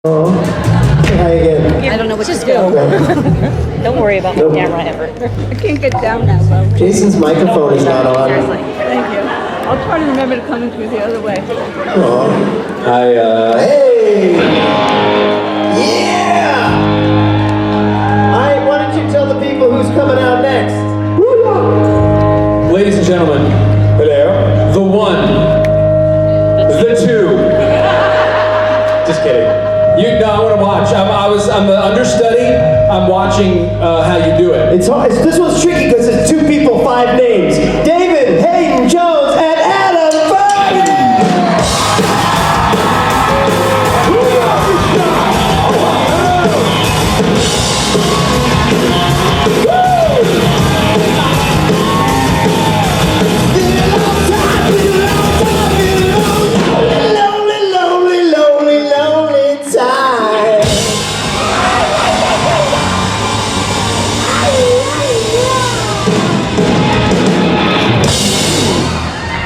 Hi again. I don't know what to do. Don't worry about the camera ever. I can't get down that low. Jason's microphone is not on. Seriously. Thank you. I'll try to remember to come in through the other way. Hi, hey! Yeah! Alright, why don't you tell the people who's coming out next? Ladies and gentlemen, hello. The one, the two. Just kidding. You know, I want to watch. I'm the understudy. I'm watching how you do it. This one's tricky because it's two people, five names. David, Haydn, Jones, and Adam Fergus!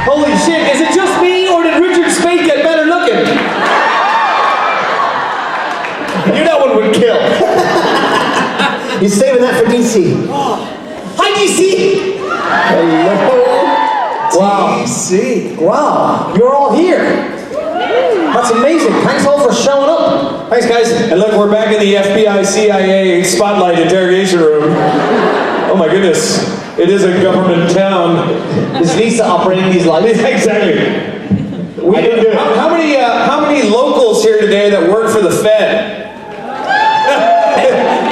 Holy shit, is it just me or did Richard Spade get better looking? You know one would kill. He's saving that for DC. Hi, DC! Hello. Wow. DC. Wow, you're all here. That's amazing. Thanks all for showing up. Thanks, guys. And look, we're back in the FBI CIA Spotlight interrogation room. Oh my goodness. It is a government town. Is Lisa operating these lights? Exactly. How many locals here today that work for the Fed?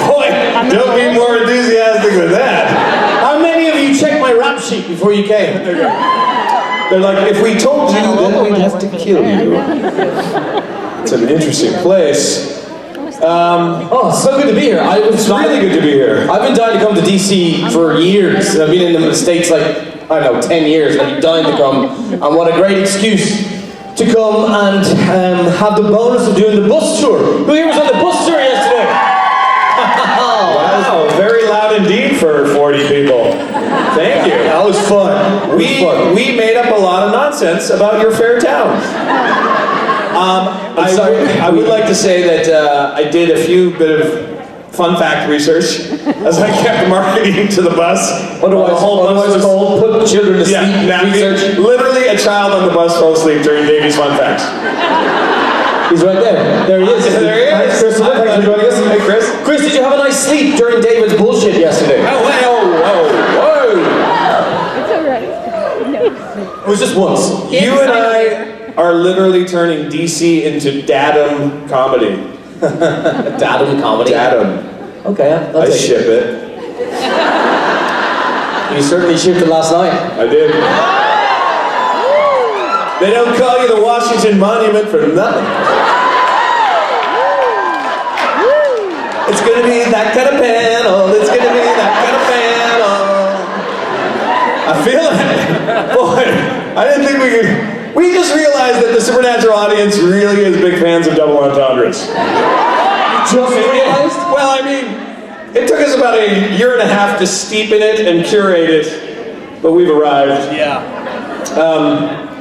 Boy, don't be more enthusiastic than that. How many of you checked my rap sheet before you came? They're like, if we told you, then we'd have to kill you. It's an interesting place. Oh, it's so good to be here. It's really good to be here. I've been dying to come to DC for years. I've been in the States like, I don't know, 10 years. I've been dying to come. And what a great excuse to come and have the bonus of doing the bus tour. Who here was on the bus tour yesterday? Wow, very loud indeed for 40 people. Thank you. That was fun. We made up a lot of nonsense about your fair town. I would like to say that I did a few bit of fun fact research as I kept marketing to the bus. Otherwise called put children to sleep. Research. Literally a child on the bus fell asleep during Davey's fun facts. He's right there. There he is. There he is. Hi, Chris. Thanks for joining us. Hey, Chris. Chris, did you have a nice sleep during David's bullshit yesterday? Whoa. It's all right. No. It was just once. You and I are literally turning DC into datum comedy. Datum comedy? Datum. Okay, I'll I take ship it. You certainly shipped it last night. I did. They don't call you the Washington Monument for nothing. It's gonna be that kind of panel. It's gonna be that kind of panel. I feel it. Boy, I didn't think we could. We just realized that the Supernatural audience really is big fans of double entendres. Just realized? Well, I mean, it took us about a year and a half to steep in it and curate it, but we've arrived. Yeah.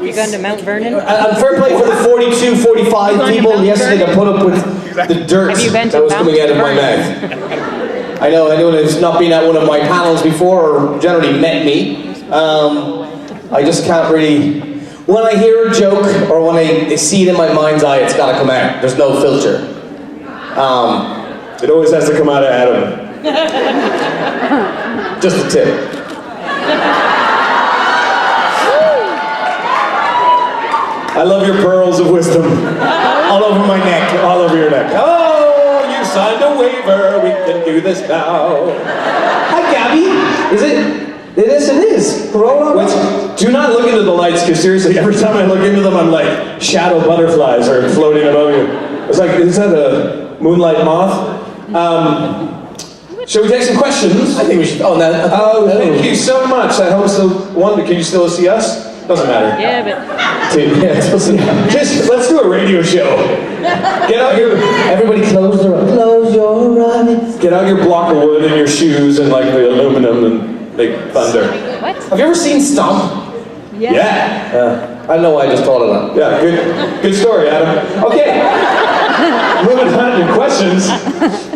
You going to Mount Vernon? And fair play for the 42, 45 people yesterday that put up with the dirt Have you been to that was Mount coming out of my Vernon? mouth. I know anyone who's not been at one of my panels before or generally met me, I just can't really... When I hear a joke or when I see it in my mind's eye, it's got to come out. There's no filter. It always has to come out of Adam. Just a tip. I love your pearls of wisdom. All over my neck, all over your neck. Oh, you signed a waiver, we can do this now. Hi, Gabby. Is it? It is. Corona. Do not look into the lights, because seriously, every time I look into them, I'm like, shadow butterflies are floating above you. It's like, is that a moonlight moth? Shall we take some questions? I think we should. Thank you so much. I hope so. Can you still see us? Doesn't matter. Yeah, but... Just, let's do a radio show. Get out your... Everybody close your eyes. Get out your block of wood and your shoes and like the aluminum and make thunder. What? Have you ever seen Stomp? Yeah. I don't know why I just thought of that. Yeah, good story, Adam. Okay. Moving on questions.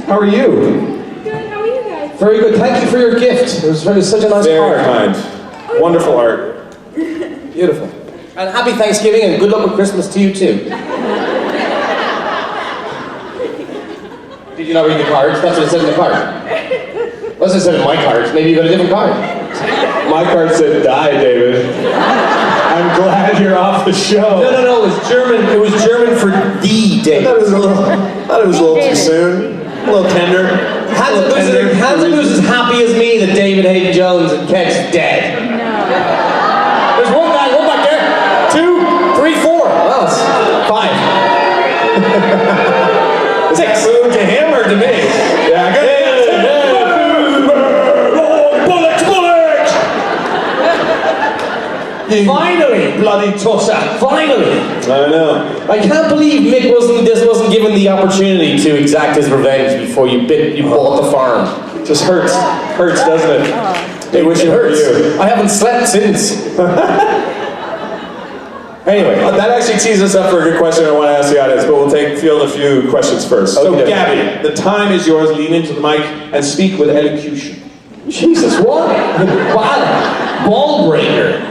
How are you? Good, how are you guys? Very good. Thank you for your gift. It was such a nice Very card. kind. Wonderful art. Beautiful. And happy Thanksgiving and good luck with Christmas to you too. Did you not read the cards? That's what it said in the card. What's it said in my cards? Maybe you got a different card. My card said die, David. I'm glad you're off the show. No, it was German. It was German for the day. I thought it was a little too soon. A little tender. Hans is as happy as me that David Haydn Jones and Ked's dead. No. There's one back there. 2, 3, 4. Well, it's 5. Is that food to him or to me? Yeah, good. Finally, bloody Tossa. Finally. I know. I can't believe Mick wasn't given the opportunity to exact his revenge before you bought the farm. Just hurts, doesn't it? It hurts. I haven't slept since. Anyway, that actually tees us up for a good question I want to ask the audience, but we'll field a few questions first. So, Okay. Gabby, the time is yours. Lean into the mic and speak with elocution. Jesus, what? Ball breaker.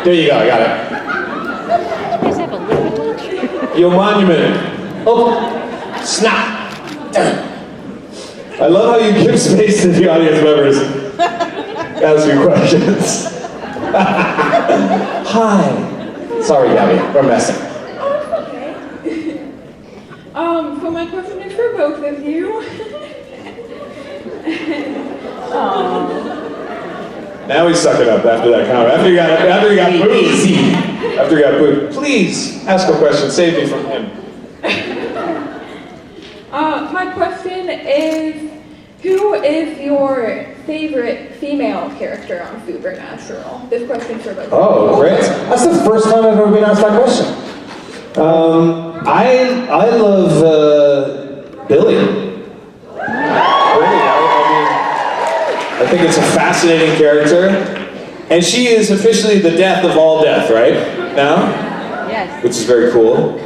There you go, I got it. You guys have a liquid lunch? Your monument. Oh, snap. I love how you give space to the audience members. Ask you questions. Hi. Sorry, Gabby, we're messing. So my question is for both of you. Now he's sucking up after that comment. After you got booed. Please ask a question. Save me from him. My question is, who is your favorite female character on Supernatural? This question's for both of you. Oh, great. That's the first time I've ever been asked that question. I love Billy. I think it's a fascinating character, and she is officially the death of all death, right now, Yes. which is very cool.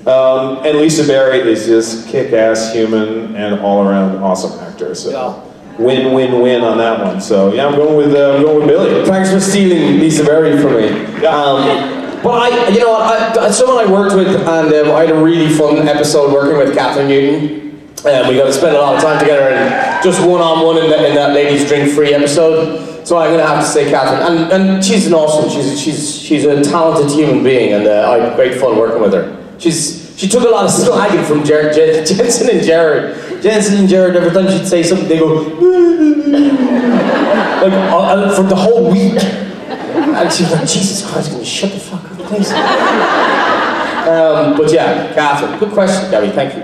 And Lisa Barry is just kick-ass human and all-around awesome actor. So win-win-win on that one. So yeah, I'm going with Billy. Thanks for stealing Lisa Berry from me. But someone I worked with, and I had a really fun episode working with Catherine Newton. We got to spend a lot of time together, and just one-on-one in that Ladies Drink Free episode. So I'm going to have to say Catherine, and she's an awesome. She's a talented human being, and I had great fun working with her. She took a lot of slagging from Jensen and Jared. Jensen and Jared, every time she'd say something, they go like for the whole week. And she was like, Jesus Christ, can you shut the fuck up, please? But yeah, Catherine, good question, Gabby, thank you.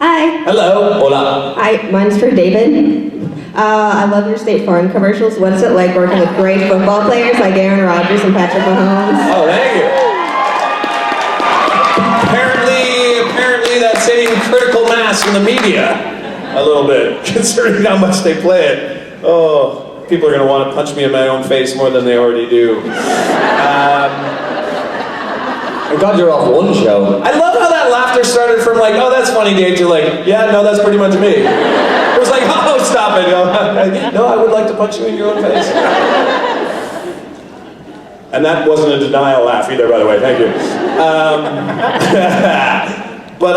Hi. Hello, hola. Hi, mine's for David. I love your State Farm commercials. What's it like working with great football players like Aaron Rodgers and Patrick Mahomes? Oh, thank you. Apparently that's hitting critical mass in the media a little bit, considering how much they play it. Oh, people are going to want to punch me in my own face more than they already do. Thank God you're off one show. I love how that laughter started from like, oh, that's funny, Dave, to like, yeah, no, that's pretty much me. It was like, oh, stop it. No, I would like to punch you in your own face. And that wasn't a denial laugh either, by the way, thank you. But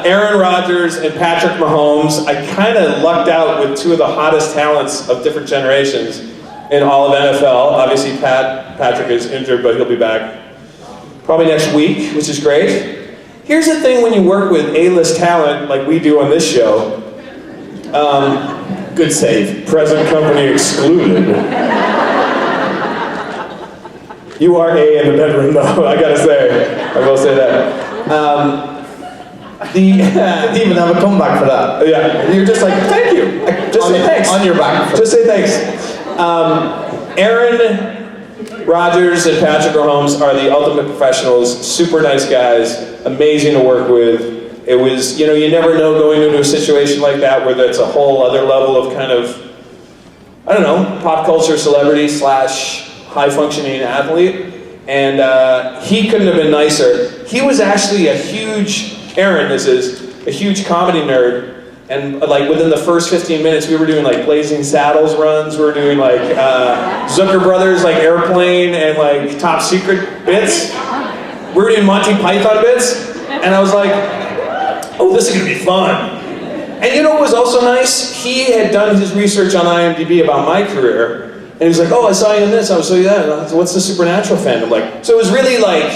Aaron Rodgers and Patrick Mahomes, I kind of lucked out with two of the hottest talents of different generations in all of NFL. Obviously, Patrick is injured, but he'll be back probably next week, which is great. Here's the thing when you work with A-list talent like we do on this show. Good save. Present company excluded. You are A in the bedroom, though, I gotta say. I will say that. Didn't even have a comeback for that. Yeah, you're just like, thank you. Just say thanks. On your back. Just say thanks. Aaron Rodgers and Patrick Mahomes are the ultimate professionals, super nice guys, amazing to work with. It was, you never know going into a situation like that where that's a whole other level of kind of, I don't know, pop culture celebrity / high functioning athlete. And he couldn't have been nicer. He was actually a huge, Aaron this is, a huge comedy nerd. And like within the first 15 minutes, we were doing like Blazing Saddles runs. We were doing like Zucker Brothers, like Airplane and like Top Secret bits. We were doing Monty Python bits. And I was like, oh, this is gonna be fun. And you know what was also nice? He had done his research on IMDb about my career. And he was like, oh, I saw you in this, I saw you that. And what's the Supernatural fandom like? So it was really like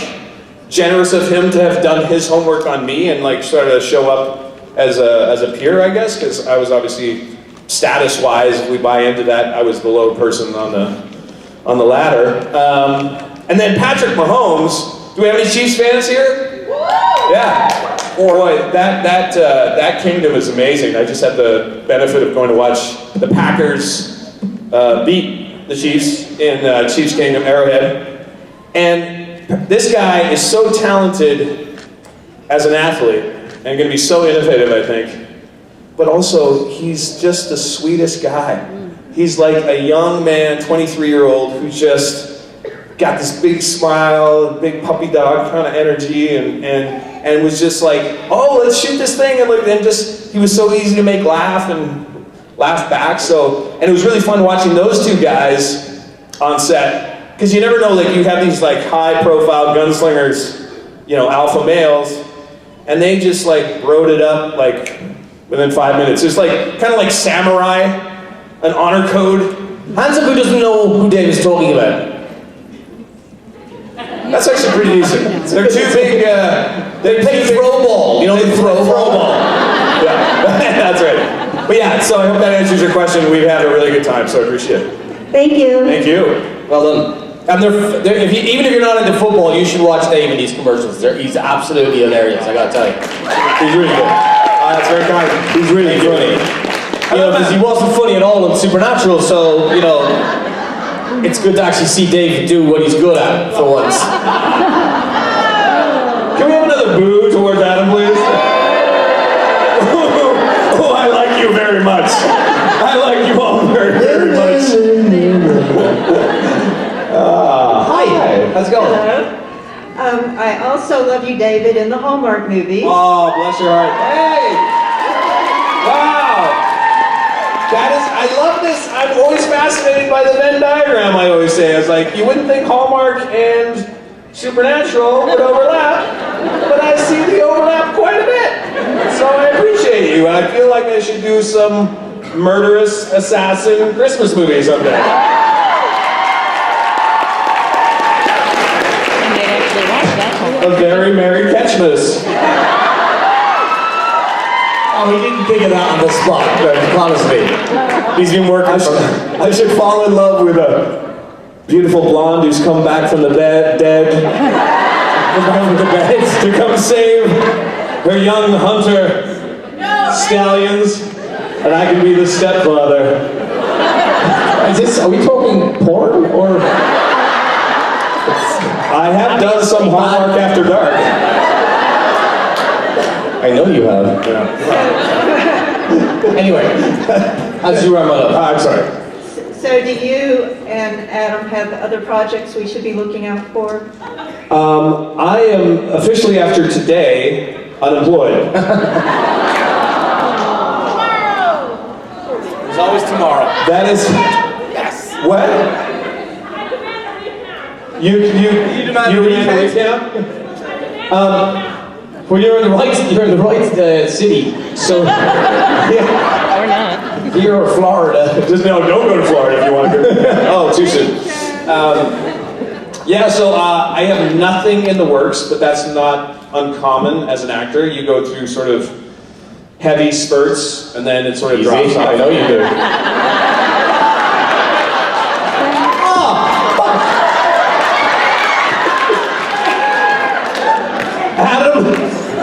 generous of him to have done his homework on me and like sort of show up as a peer, I guess, because I was obviously status-wise, if we buy into that, I was the low person on the ladder. And then Patrick Mahomes. Do we have any Chiefs fans here? Yeah. Boy, that kingdom is amazing. I just had the benefit of going to watch the Packers beat the Chiefs in Chiefs Kingdom, Arrowhead. And this guy is so talented as an athlete and going to be so innovative, I think. But also, he's just the sweetest guy. He's like a young man, 23-year-old, who just got this big smile, big puppy dog kind of energy, and was just like, oh, let's shoot this thing. And just, he was so easy to make laugh and laugh back. So, and it was really fun watching those two guys on set, because you never know, like you have these like high-profile gunslingers, you know, alpha males, and they just like wrote it up like within 5 minutes. It's like kind of like Samurai, an honor code. Hands up who doesn't know who Dave is talking about. That's actually pretty decent. They're too big. They play throw ball. You know, they throw ball. Yeah, that's right. But yeah, so I hope that answers your question. We've had a really good time, so I appreciate it. Thank you. Thank you. Well done. And even if you're not into football, you should watch Dave in these commercials. He's absolutely hilarious, I gotta tell you. He's really good. That's very kind. He's really funny. You know, because he wasn't funny at all in Supernatural, so, you know, it's good to actually see Dave do what he's good at for once. Can we have another boo towards Adam, please? Oh, I like you very much. I like you all very, very much. Hi. How's it going? Hello. I also love you, David, in the Hallmark movies. Oh, bless your heart. Hey! Wow! I love this. I'm always fascinated by the Venn diagram, I always say. I was like, you wouldn't think Hallmark and Supernatural would overlap, but I see the overlap quite a bit. So I appreciate you. I feel like I should do some murderous assassin Christmas movie someday. A very Merry Catchmas. Oh, he didn't think of that on the spot, promise me. He's been working. I should fall in love with a beautiful blonde who's come back from the dead, to come save her young hunter stallions, and I can be the stepfather. Are we talking porn, or? I have done some Hallmark After Dark. I know you have. Yeah. Anyway, as you run up. I'm sorry. So do you and Adam have other projects we should be looking out for? I am officially, after today, unemployed. There's always tomorrow. That is... Yes. What? You demand a recount? Well, you're in the right city, so Or not. you're Florida. Just no, don't go to Florida if you want to go. Oh, too soon. Yeah, so I have nothing in the works, but that's not uncommon as an actor. You go through sort of heavy spurts, and then it sort of drops off. I know you do.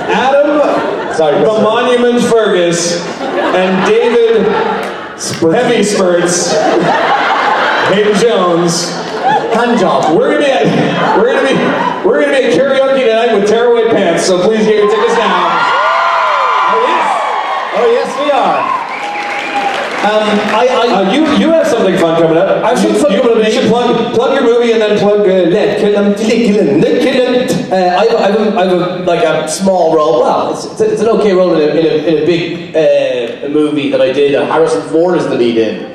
Adam, the Monument Fergus, and David Heavy Spurts, Haydn Jones, Hand job. we're gonna be at karaoke tonight with tearaway pants. So please get your tickets now. Oh yes, we are. You have something fun coming up. I should You should plug your movie and then plug I have like a small role. Well, it's an okay role in a big movie that I did. Harrison Ford is the lead in.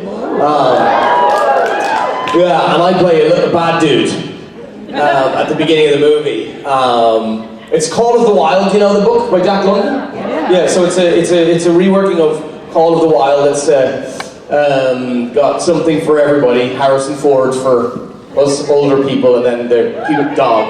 Yeah, and I play a little bad dude at the beginning of the movie. It's Call of the Wild. You know the book by Jack London? Yeah. So it's a reworking of Call of the Wild. It's got something for everybody. Harrison Ford's for us older people, and then the cute dog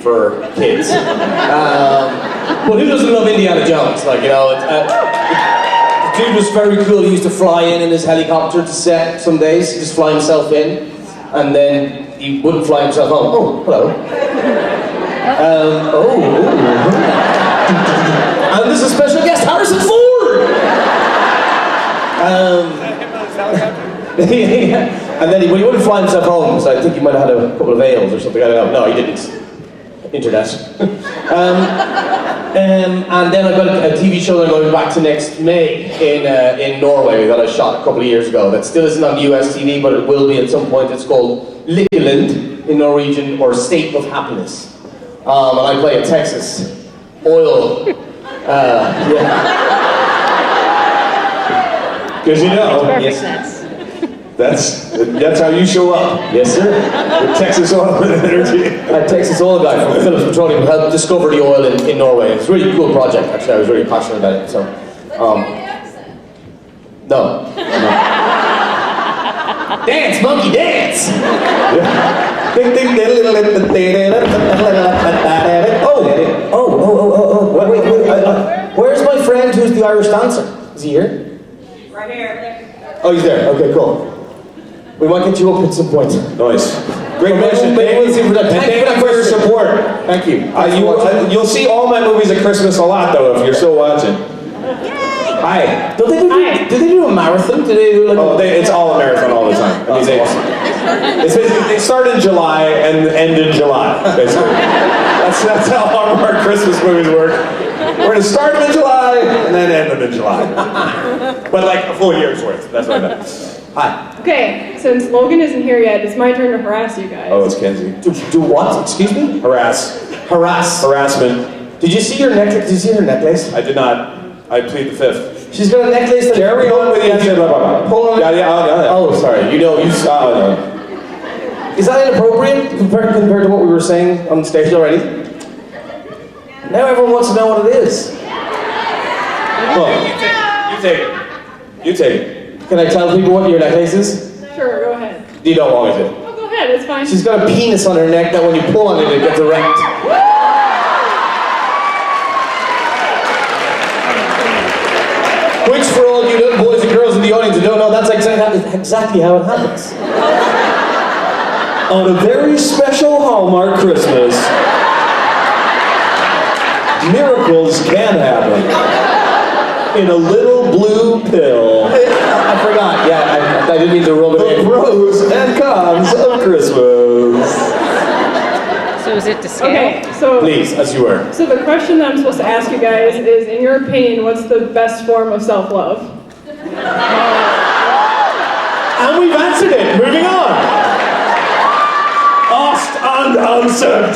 for kids. But who doesn't love Indiana Jones? Like, you know, the dude was very cool. He used to fly in his helicopter to set some days. He'd just fly himself in, and then he wouldn't fly himself home. Oh, hello. And this is a special guest, Harrison Ford! And then he wouldn't fly himself home, so I think he might have had a couple of ales or something, I don't know. No, he didn't. Internet. And then I've got a TV show that I'm going back to next May in Norway that I shot a couple of years ago. That still isn't on US TV, but it will be at some point. It's called Lykkeland in Norwegian, or State of Happiness. And I play a Texas oil. Because you know, Perfect sense. that's how you show up. Yes, sir. With Texas oil and energy. A Texas oil guy from Phillips Petroleum helped discover the oil in Norway. It's a really cool project, actually. I was really passionate about it. So, no. Dance, monkey, dance! Wait. Where's my friend who's the Irish dancer? Is he here? Right here. Oh, he's there. Okay, cool. We might get you up at some point. Nice. Great mission. Thank you Thank you for your support. Thank you. You'll see all my movies at Christmas a lot, though, if you're still watching. Hi. Do they do a marathon? Do they do like It's all a marathon all the time. I mean, they start in July and end in July, basically. That's how Hallmark Christmas movies work. We're going to start them in July and then end them in July. But like a full year's worth. That's what I meant. Hi. Okay, since Logan isn't here yet, it's my turn to harass you guys. Oh, it's Kenzie. Do what? Excuse me? Harass. Harassment. Did you see your necklace? Did you see her necklace? I did not. I plead the fifth. She's got a necklace that... Carry on with the answer. Pull on. Yeah. Oh, sorry. You know, you... no. Is that inappropriate compared to what we were saying on stage already? Now everyone wants to know what it is. You take it. Can I tell people what your necklace is? Sure, go ahead. You don't want me to. Oh, go ahead, it's fine. She's got a penis on her neck that when you pull on it, it gets erect. Which, for all you little boys and girls in the audience who don't know, that's exactly how it happens. On a very special Hallmark Christmas, miracles can happen. In a little blue pill. I forgot, yeah, I didn't mean to rub it in. The pros and cons of Christmas. So is it to scale? Okay, so... Please, as you were. So the question that I'm supposed to ask you guys is, in your opinion, what's the best form of self-love? And we've answered it. Moving on. Asked and answered.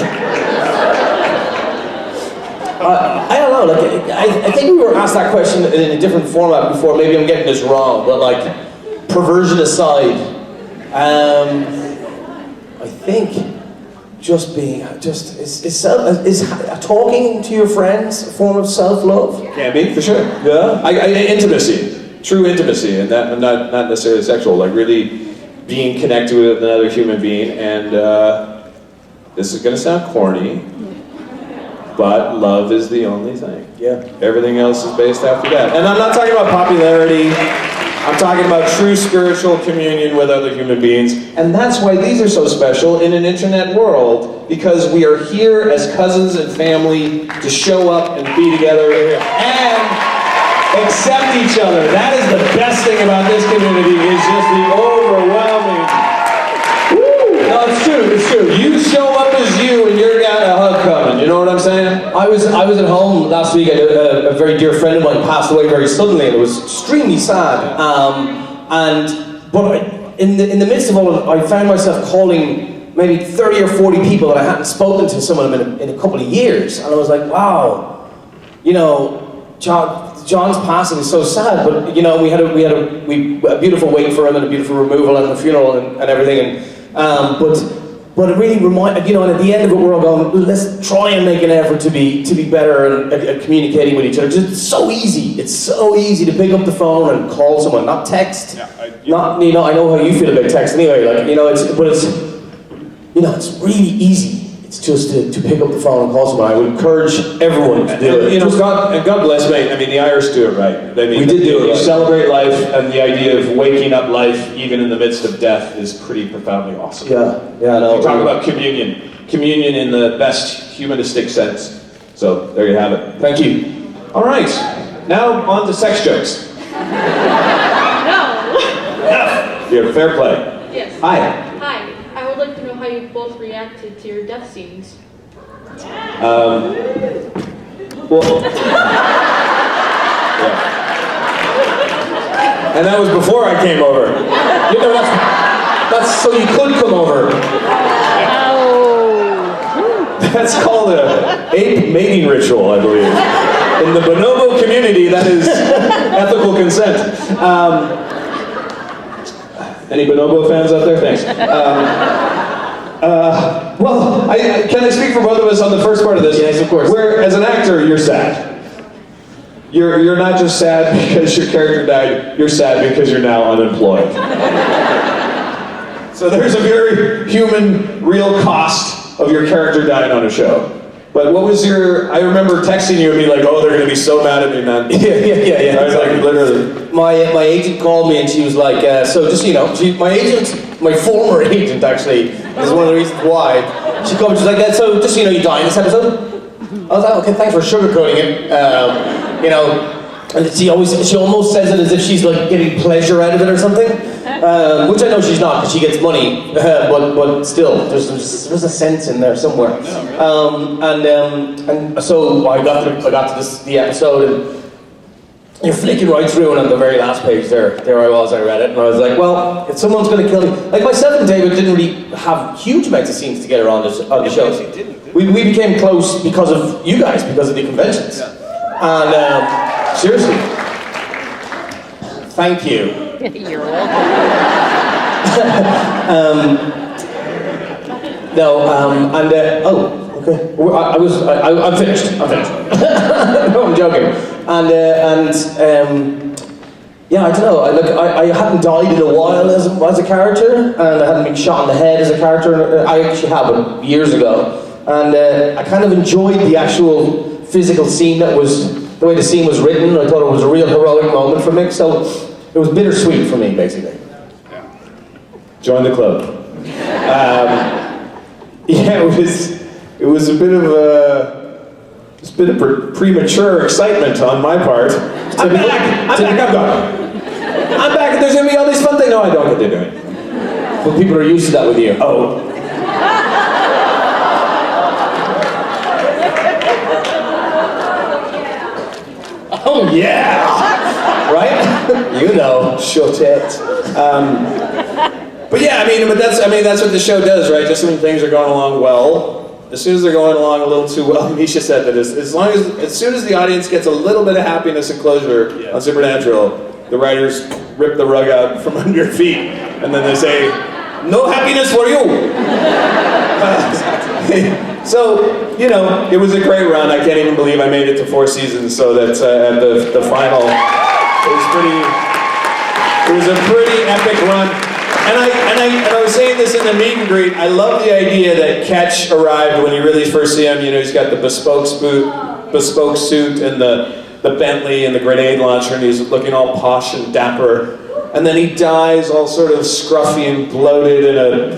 I don't know, like, I think we were asked that question in a different format before. Maybe I'm getting this wrong, but like, perversion aside, I think is talking to your friends a form of self-love? Can be, for sure. Yeah. Intimacy. True intimacy, and that not necessarily sexual, like really being connected with another human being, and this is gonna sound corny, but love is the only thing. Yeah. Everything else is based after that. And I'm not talking about popularity. I'm talking about true spiritual communion with other human beings. And that's why these are so special in an internet world, because we are here as cousins and family to show up and be together and accept each other. That is the best thing about this community, is just the overwhelming... Woo! No, it's true. You show up as you and you're got a hug coming. You know what I'm saying? I was at home last week. A very dear friend of mine passed away very suddenly, and it was extremely sad. But in the midst of all of it, I found myself calling maybe 30 or 40 people that I hadn't spoken to some of them in a couple of years. And I was like, wow, you know, John's passing is so sad, but you know, we had a beautiful wake for him and a beautiful removal and the funeral and everything. But it really reminded, you know, and at the end of it, we're all going, let's try and make an effort to be better at communicating with each other. Because it's so easy. It's so easy to pick up the phone and call someone, not text. Not, you know, I know how you feel about text anyway. Like, you know, it's really easy. It's just to pick up the phone and call someone. I would encourage everyone to do it. You know, God bless, mate. I mean, the Irish do it right. I mean, we did do it You right. celebrate life, and the idea of waking up life, even in the midst of death, is pretty profoundly awesome. Yeah, no. You talk about communion in the best humanistic sense. So there you have it. Thank you. All right, now on to sex jokes. No. You have fair play. Yes. Hi. Hi. I would like to know how you both reacted to your death scenes. Well, yeah. And that was before I came over. You know, that's so you could come over. That's called a ape mating ritual, I believe. In the bonobo community, that is ethical consent. Any bonobo fans out there? Thanks. Well, can I speak for both of us on the first part of this? Yes, of course. Where, as an actor, you're sad. You're not just sad because your character died, you're sad because you're now unemployed. So there's a very human, real cost of your character dying on a show. But what was I remember texting you and being like, oh, they're gonna be so mad at me, man. Yeah. I was like, literally. My agent called me and she was like, so just so you know, my former agent actually, is one of the reasons why. She called me, she was like, so just so you know, you die in this episode? I was like, okay, thanks for sugarcoating it. You know, and she almost says it as if she's like getting pleasure out of it or something, which I know she's not because she gets money, but still, there's a sense in there somewhere. And so I got to the episode, and you're flicking right through, and on the very last page there I read it, and I was like, well, if someone's going to kill me, like myself and David didn't really have huge amounts of scenes together on the show. We became close because of you guys, because of the conventions. And seriously, thank you. You're welcome. Okay. I'm finished. No, I'm joking. Yeah, I don't know. I hadn't died in a while as a character, and I hadn't been shot in the head as a character. I actually have, but years ago. And I kind of enjoyed the actual physical scene the way the scene was written. I thought it was a real heroic moment for me, so it was bittersweet for me, basically. Join the club. Yeah, it was a bit of premature excitement on my part. I'm back. I'm back. There's gonna be all these fun things. No, I don't get to do it. But people are used to that with you. Oh. Oh yeah, right? You know. Shut it. But yeah, that's what the show does, right? Just when things are going along well, as soon as they're going along a little too well, Misha said that as soon as the audience gets a little bit of happiness and closure on Supernatural, the writers rip the rug out from under your feet, and then they say, "No happiness for you." So, you know, it was a great run. I can't even believe I made it to 4 seasons, so that at the final, it was a pretty epic run. And I was saying this in the meet and greet, I love the idea that Ketch arrived when you really first see him. You know, he's got the bespoke suit and the Bentley and the grenade launcher, and he's looking all posh and dapper. And then he dies all sort of scruffy and bloated in a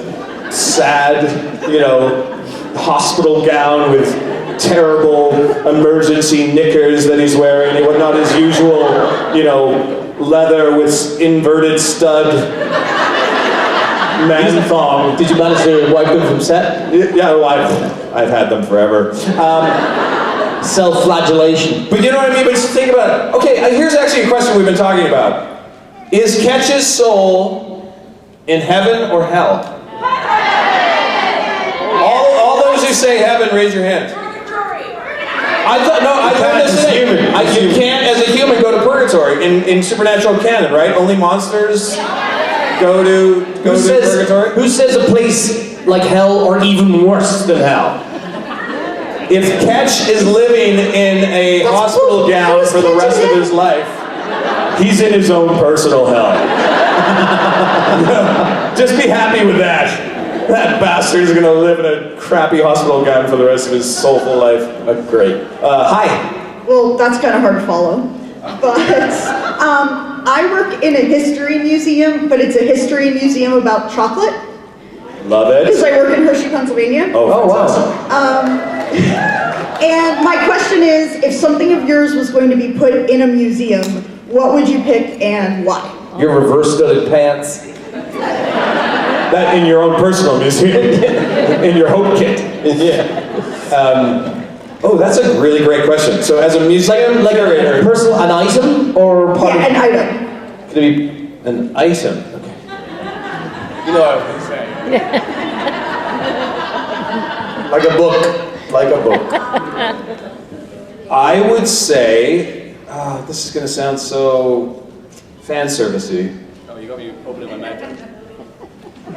sad, you know, hospital gown with terrible emergency knickers that he's wearing, and not his usual, you know, leather with inverted stud man thong. Did you manage to wipe them from set? Yeah, well, I've had them forever. Self-flagellation. But you know what I mean? But just think about it. Okay, here's actually a question we've been talking about. Is Ketch's soul in heaven or hell? say heaven, raise your hand. I learned this thing. You can't, as a human, go to purgatory in supernatural canon, right? Only monsters go to purgatory. Who says a place like hell or even worse than hell? If Ketch is living in a hospital gown for the rest of his life, he's in his own personal hell. Just be happy with that. That bastard is gonna live in a crappy hospital gown for the rest of his soulful life. Great. Hi. Well, that's kind of hard to follow. But I work in a history museum, but it's a history museum about chocolate. Love it. Because I work in Hershey, Pennsylvania. Oh wow. And my question is, if something of yours was going to be put in a museum, what would you pick and why? Your reverse-studded pants. That in your own personal museum, in your Hope kit. Yeah. Oh, that's a really great question. So, as a museum curator, an item or part Yeah, an item. Could it be an item? Okay. You know what I was going to say. Like a book. Like a book. I would say, this is going to sound so fan servicey. Oh, you got me opening my mouth.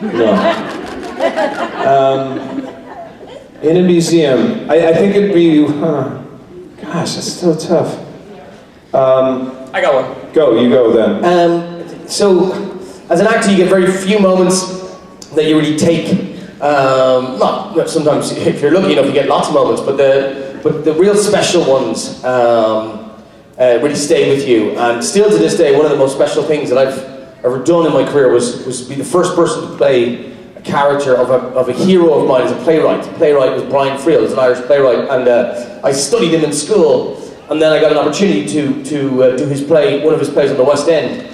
No. In a museum, I think it'd be, gosh, that's so tough. I got one. You go then. So, as an actor, you get very few moments that you really take. Sometimes, if you're lucky enough, you get lots of moments, but the real special ones really stay with you. And still to this day, one of the most special things that I've ever done in my career was to be the first person to play a character of a hero of mine as a playwright. The playwright was Brian Friel, he's an Irish playwright, and I studied him in school, and then I got an opportunity to do his play, one of his plays on the West End.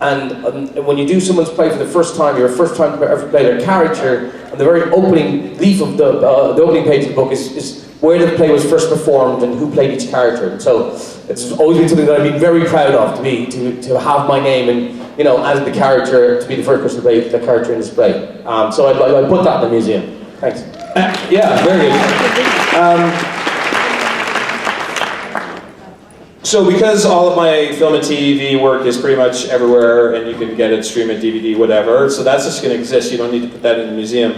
And when you do someone's play for the first time, you're a first time to ever play their character, and the very opening leaf of the opening page of the book is where the play was first performed and who played each character. And so it's always been something that I've been very proud of, to have my name and, you know, as the character, to be the first person to play the character in this play. So I put that in the museum. Thanks. Yeah, very good. So because all of my film and TV work is pretty much everywhere, and you can get it, stream it, DVD, whatever, so that's just going to exist. You don't need to put that in the museum.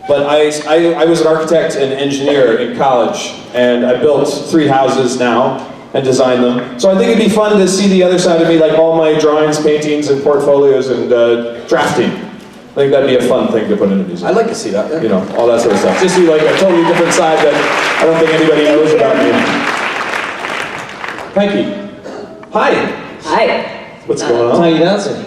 But I was an architect and engineer in college, and I built 3 houses now and designed them. So I think it'd be fun to see the other side of me, like all my drawings, paintings, and portfolios, and drafting. I think that'd be a fun thing to put in a museum. I'd like to see that. Yeah. You know, all that sort of stuff. Just see like a totally different side that I don't think anybody knows about me. Thank you. Hi. Hi. What's going on? How are you dancing?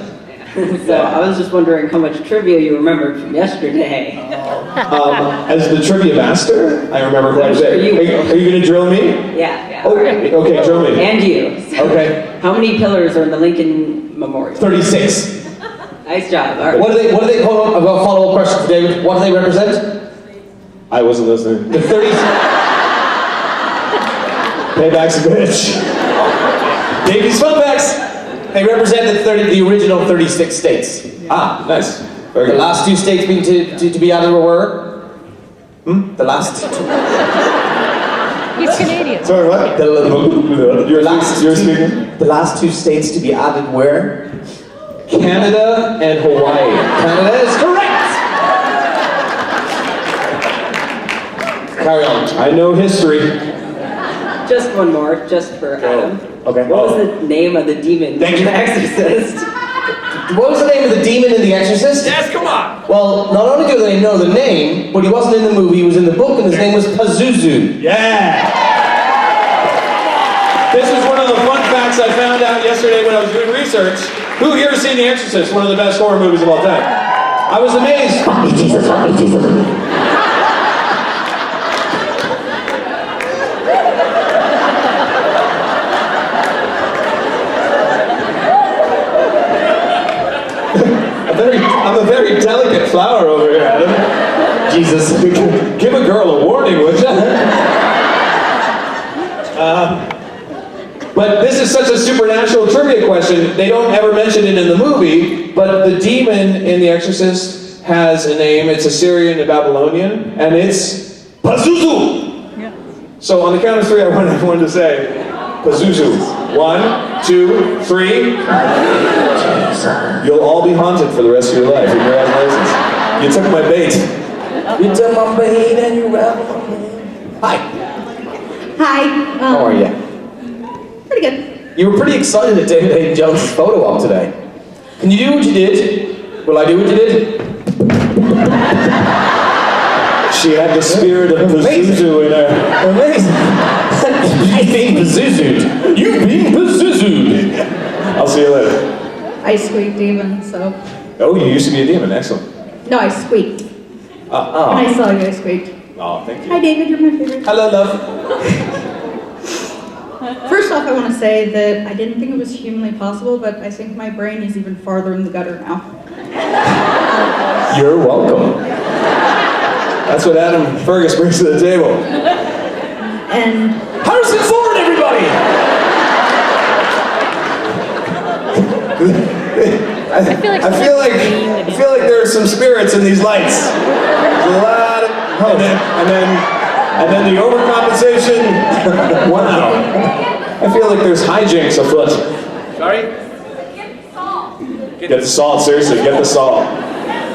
So I was just wondering how much trivia you remembered from yesterday. As the trivia master, I remember quite a bit. Are you going to drill me? Yeah. Oh, okay, drill me. And you. So Okay. how many pillars are in the Lincoln Memorial? 36. Nice job. All right. What do they, hold on, I've got a follow-up question for David. What do they represent? I wasn't listening. The 30... Payback's a bitch. Davies Fun Facts! They represent the original 36 states. Ah, nice. Very The good. last 2 states being to be added were? The last 2. He's Canadian. Sorry, what? You're speaking? The last 2 states to be added were? Canada and Hawaii. Canada is correct! Carry on. I know history. Just one more, just for Adam. Okay. What was the name of the demon Thank in you. The Exorcist? What was the name of the demon in The Exorcist? Yes, come on! Well, not only do they know the name, but he wasn't in the movie, he was in the book, and his name was Pazuzu. Yeah! This is one of the fun facts I found out yesterday when I was doing research. Who here has seen The Exorcist, one of the best horror movies of all time? I was amazed. Fuck me, Jesus, fuck me, Jesus. I'm a very delicate flower over here, Adam. Jesus, give a girl a warning, would you? But this is such a supernatural trivia question. They don't ever mention it in the movie, but the demon in The Exorcist has a name. It's Assyrian and Babylonian, and it's Pazuzu. Yeah. So on the count of three, I wanted everyone to say Pazuzu. 1, 2, 3. You'll all be haunted for the rest of your life. Congratulations. You took my bait. You took my bait and you wrapped my bait. Hi. Hi. How are you? Pretty good. You were pretty excited at David Hayden Jones' photo op today. Can you do what you did? Will I do what you did? She had the spirit of Pazuzu in her. Amazing. You've been Pazuzu'd. You've been Pazuzu'd. I'll see you later. I squeaked even, so. Oh, you used to be a demon. Excellent. No, I squeaked. When I saw you, I squeaked. Oh, thank you. Hi, David, you're my favorite. Hello, love. First off, I want to say that I didn't think it was humanly possible, but I think my brain is even farther in the gutter now. You're welcome. That's what Adam Fergus brings to the table. And Harrison Ford, everybody! I feel like I feel like there are some spirits in these lights. There's a lot of, and then the overcompensation. Wow. I feel like there's hijinks afoot. Sorry? Get the salt, seriously, get the salt.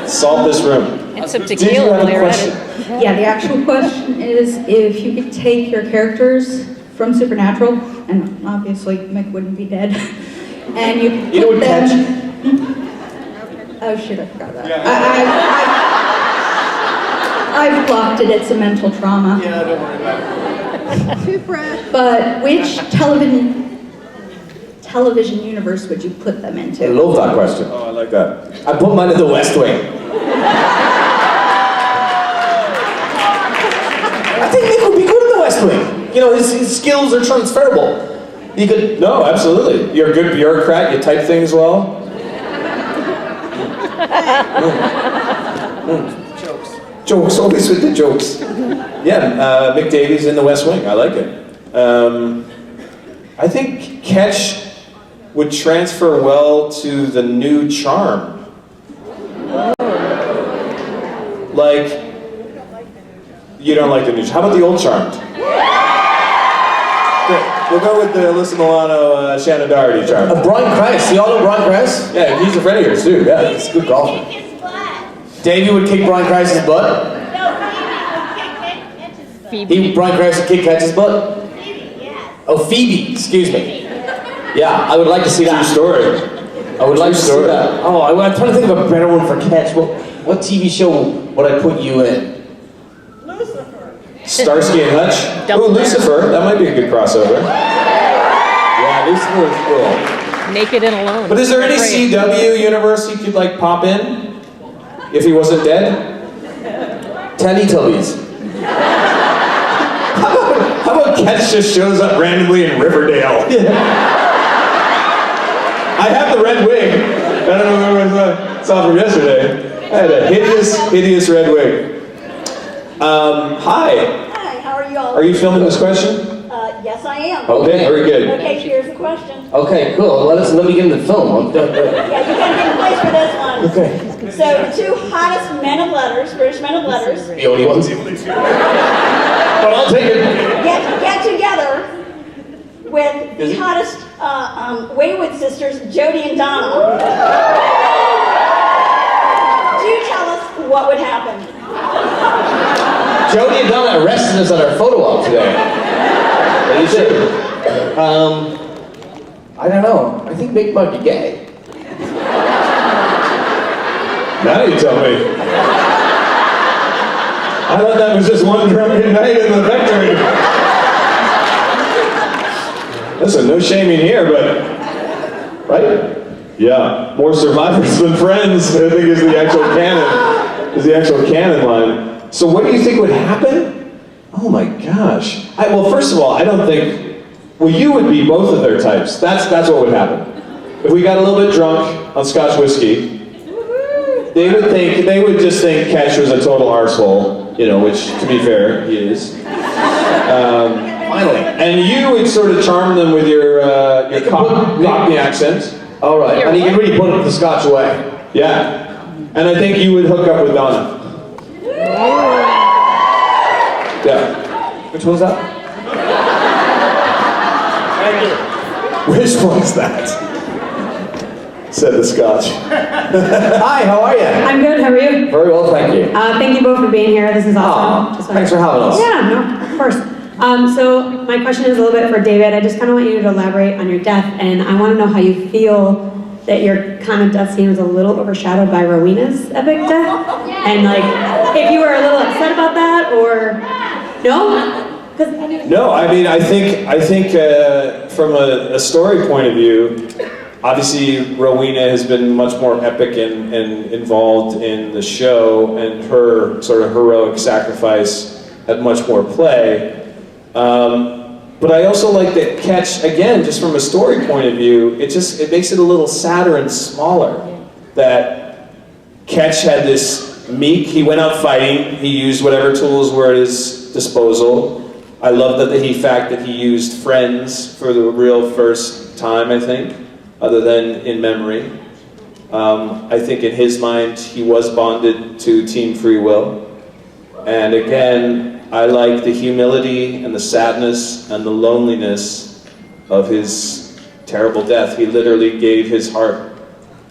Salt this room. And some Did you tequila have while a they were at question? it. yeah, the actual question is if you could take your characters from Supernatural, and obviously Mick wouldn't be dead, and you could You know put what them... catch? Oh shit, I forgot that. I've blocked it, it's a mental trauma. Yeah, don't worry about it. But which television universe would you put them I into? love that question. Oh, I like that. I put mine in the West Wing. I think Mick would be good in the West Wing. You know, his skills are transferable. You could... No, absolutely. You're a good bureaucrat, you type things well. Jokes, always with the jokes. Yeah, Mick Davies in the West Wing, I like it. I think Ketch would transfer well to the new Charm. Like, you don't like the new Charm. How about the old Charmed? Great. We'll go with the Alyssa Milano, Shannon Doherty Charm. Brian Christ. You all know Brian Christ? Yeah, he's a friend of yours too, yeah. He's a good golfer. Davey would kick Brian Christ's butt? Brian Christ would kick Ketch's butt? Oh, Phoebe, excuse me. Yeah, I would like to see that. True story. I would like to see that. Oh, I'm trying to think of a better one for Ketch. What TV show would I put you in? Starsky and Hutch. Double Ooh, Dare. Lucifer. That might be a good crossover. Yeah, Lucifer is cool. Naked and alone. But is there any Afraid. CW universe you could like pop in? If he wasn't dead? Teletubbies. How about Ketch just shows up randomly in Riverdale? I have the red wig. I don't know if I saw from yesterday. I had a hideous red wig. Hi. Hi, how are you all? Are you filming this question? Yes, I am. Okay, very good. Okay, here's the question. Okay, cool. Let me get in the film. Yeah, you gotta get in place for this one. Okay. So, the two hottest men of letters, British men of letters, The only ones. But I'll take it. get together with the hottest Wayward sisters, Jody and Donna. Do tell us what would happen. Jody and Donna arrested us at our photo op today. Are you sure? I don't know. I think Mick might be gay. Now you tell me. I thought that was just one drunken night in the rectory. Listen, no shaming here, but... Right? Yeah, more survivors than friends, I think is the actual canon line. So what do you think would happen? Oh my gosh. Well, first of all, I don't think... Well, you would be both of their types. That's what would happen. If we got a little bit drunk on Scotch whiskey, they would just think Ketch was a total arsehole, you know, which, to be fair, he is. Finally. And you would sort of charm them with your Cockney accent. All right. And you can really put the Scotch away. Yeah. And I think you would hook up with Donna. Yeah. Which one's that? Which one's that? Said the Scotch. Hi, how are you? I'm good, how are you? Very well, thank you. Thank you both for being here, this is awesome. Aw, thanks for having us. Yeah, no, of course. So my question is a little bit for David. I just kind of want you to elaborate on your death, and I want to know how you feel that your kind of death scene was a little overshadowed by Rowena's epic death. And like, if you were a little upset about that, or no? No, I mean, I think from a story point of view, obviously Rowena has been much more epic and involved in the show, and her sort of heroic sacrifice had much more play. But I also like that Ketch, again, just from a story point of view, it makes it a little sadder and smaller. That Ketch had this meek, he went out fighting, he used whatever tools were at his disposal. I love the fact that he used friends for the real first time, I think, other than in memory. I think in his mind, he was bonded to Team Free Will. And again, I like the humility and the sadness and the loneliness of his terrible death. He literally gave his heart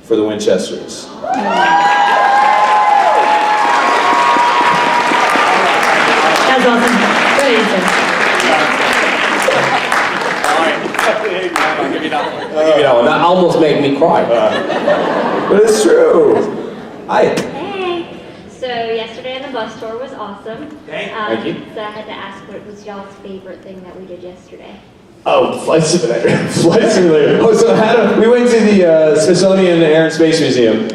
for the Winchesters. That's awesome. Good answer. That almost made me cry. But it's true. Hi. Hey. So yesterday on the bus tour was awesome. Thank you. So I had to ask, what was y'all's favorite thing that we did yesterday? Oh, Flight Simulator. Flight Simulator. Oh, so Adam, we went to the Smithsonian Air and Space Museum.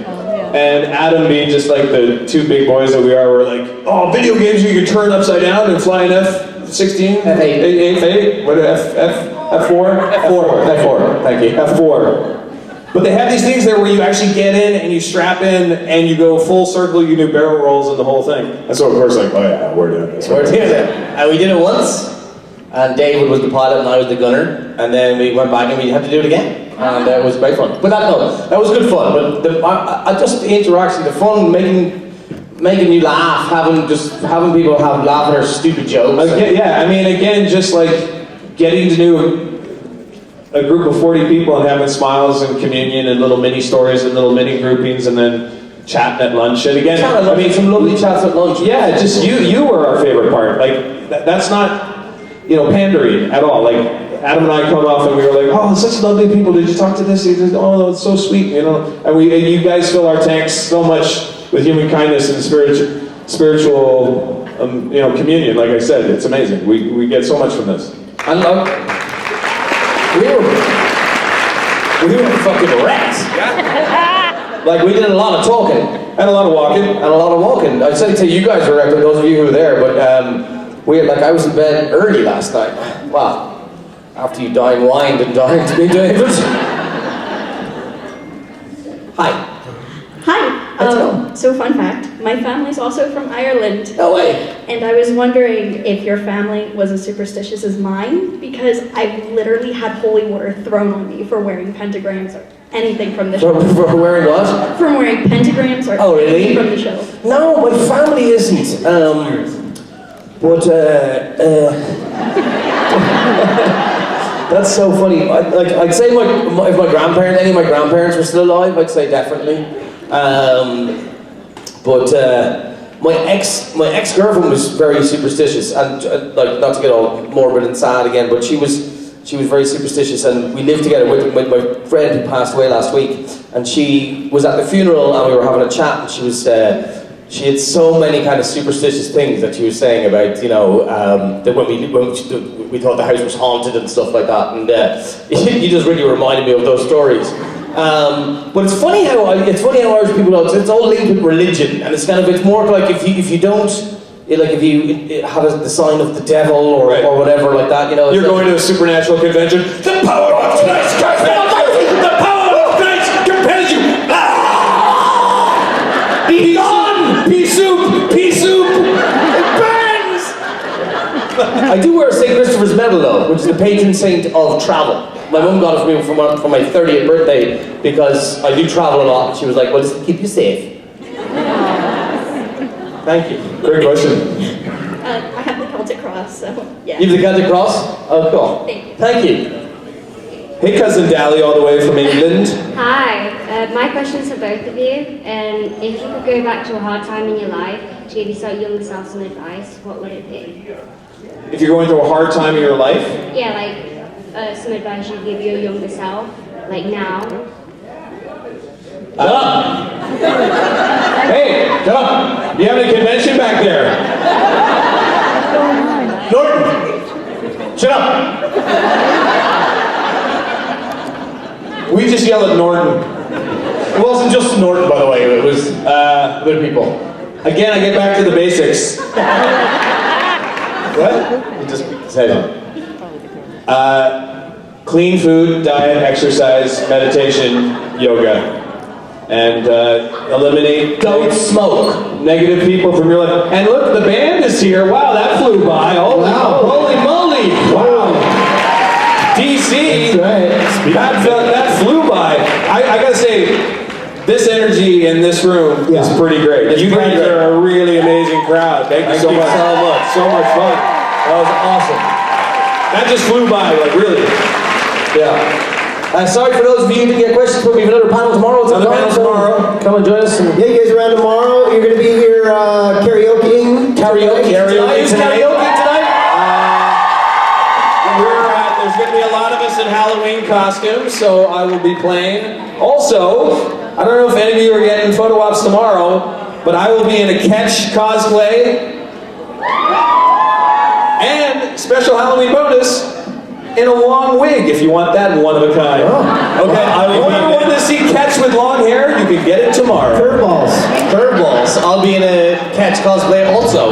And Adam, being just like the two big boys that we are, were like, oh, video games you can turn upside down and fly an F-16? F8. F8? What, F4? F4, thank you. F4. But they have these things there where you actually get in and you strap in and you go full circle, you do barrel rolls and the whole thing. And so of course like, oh yeah, we're doing this. We're doing it. And we did it once, and David was the pilot and I was the gunner, and then we went back and we had to do it again. And it was great fun. But that was good fun. But just the interaction, the fun, making you laugh, having people laugh at our stupid jokes. Yeah, I mean, again, just like getting to know a group of 40 people and having smiles and communion and little mini stories and little mini groupings and then chatting at lunch. And again, I mean, some lovely chats at lunch. Yeah, just you were our favorite part. Like, that's not, pandering at all. Like, Adam and I come off and we were like, oh, such lovely people. Did you talk to this? He says, oh, it's so sweet, And you guys fill our tanks so much with human kindness and spiritual communion. Like I said, it's amazing. We get so much from this. And look, we were fucking wrecked. Like, we did a lot of talking. And a lot of walking. I'd say to you guys were wrecked, those of you who were there, but I was in bed early last night. Well, after you wined and dined to me, David. Hi. Hi. So fun fact, my family's also from Ireland. No way. And I was wondering if your family was as superstitious as mine, because I've literally had holy water thrown on me for wearing pentagrams or anything from the show. For wearing what? From wearing pentagrams or anything from the show. No, my family isn't. That's so funny. I'd say if any of my grandparents were still alive, I'd say definitely. My ex-girlfriend was very superstitious, and not to get all morbid and sad again, but she was very superstitious, and we lived together with my friend who passed away last week, and she was at the funeral, and we were having a chat, and she had so many kind of superstitious things that she was saying about, that when we thought the house was haunted and stuff like that, and you just really reminded me of those stories. But it's funny how Irish people know it's all linked with religion, and it's more like if you don't, if you have the sign of the devil or whatever like that, You're going to a supernatural convention. The power of Christ compels you. The power of Christ compels you. Be gone. Pea soup. Pea soup. It burns. I do wear St. Christopher's medal though, which is the patron saint of travel. My mum got it for me for my 30th birthday because I do travel a lot. She was like, well, does it keep you safe? Thank you. Great question. I have the Celtic So, yeah. You've got the cross? Oh, cool. Thank you. Thank you. Hey, cousin Dally, all the way from England. Hi, my question is for both of you. If you could go back to a hard time in your life to give your younger self some advice, what would it be? If you're going through a hard time in your life, Yeah, like some advice you'd give your younger self, like now. shut up! Hey, shut up! You having a convention back there? Norton! Shut up! We just yelled at Norton. It wasn't just Norton, by the way, it was other people. Again, I get back to the basics. What? He just said it. Clean food, diet, exercise, meditation, yoga. And eliminate... Don't smoke. Negative people from your life. And look, the band is here. Wow, that flew by. Oh, wow. Holy moly. Wow. DC. That's right. That flew by. I gotta say, this energy in this room is pretty great. You guys are a really amazing crowd. Thank you so much. So much fun. That was awesome. That just flew by, like really. Yeah. Sorry for those of you who didn't get questions, but we have another panel tomorrow. Another panel tomorrow. Come and join us. Yeah, you guys around tomorrow. You're going to be here karaokeing. Karaoke tonight. There's going to be a lot of us in Halloween costumes, so I will be playing. Also, I don't know if any of you are getting photo ops tomorrow, but I will be in a Catch cosplay. And special Halloween bonus, in a long wig, if you want that one of a kind. Oh. Okay, I will be to see Catch with long hair, you can get it tomorrow. Curveballs. I'll be in a Catch cosplay also.